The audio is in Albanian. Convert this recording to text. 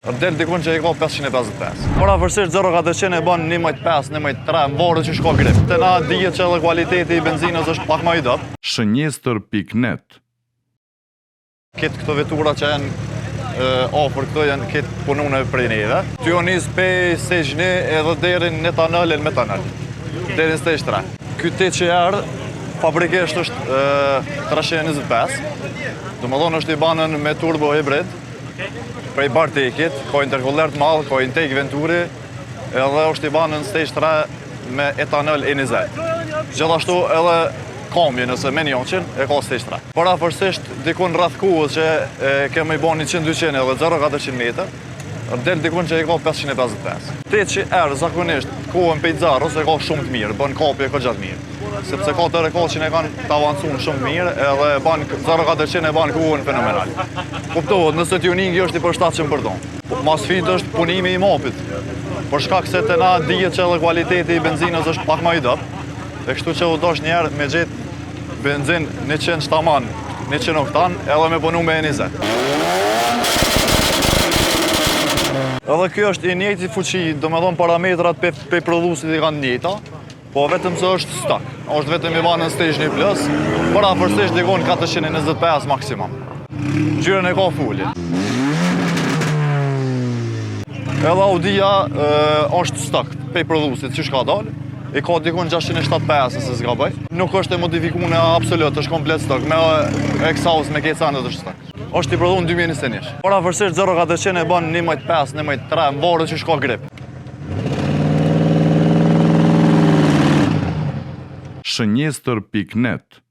Del dikun që i ka 555. Pavarësisht 0,400 e bën 11.5, 11.3, mbarë që shko grip. Të na dihet që edhe kualiteti i benzinës është pak më i dobët. Shënjestër.net. Këtë këto vetura që janë ofër këto janë këtë punune për neve. Ty o nis pe sejgjni edhe deri në etanol e në metanol. Deri në stage 3. Ky TCR fabrikisht është 325. Domethënë është i banën me turbo hibrid. Prej Bartekit, ka interkullert madh, ka intake Venturi, edhe është i banë në stage 3 me etanol E20. Gjithashtu edhe kombi nëse me njonqin e ka stage 3. Pavarësisht dikun rreth kohës që kemi i banë 100-200 edhe 0-400 meter, del dikun që i ka 555. TCR zakonisht kohën pejzar ose ka shumë të mirë, bën kapje ka gjatë mirë. Sepse ka të rekord që ne kanë të avancuar shumë mirë edhe ban 0-400 e ban kohën fenomenal. Kuptohet, nëse tuningi është i përshtatshëm për ton. Mas fit është punimi i mopit. Për shkak se të na dihet që edhe kualiteti i benzinës është pak më i dobët. E kështu që u dosh njerë me gjetë benzin 100 shtaman, 100 oktan, edhe me punu me E20. Edhe kjo është i njëjti fuqi, domethënë parametrat pe prodhuesit i kanë njëjta, po vetëm se është stok. Është vetëm i banë në stage 1 plus, pavarësisht dikon 425 maksimum. Gjyrën e ka fulli. Edhe Audia është stok pe prodhuesit që ka dalë. I ka dikun 675 se s'ka bëj. Nuk është e modifikuar absolut, është komplet stok, me exhaust, me kecanet është stok. Është i prodhuar në 2021. Pavarësisht 0-400 e bën 11.5, 11.3, mbarë që shko grip. Shënjestër.net.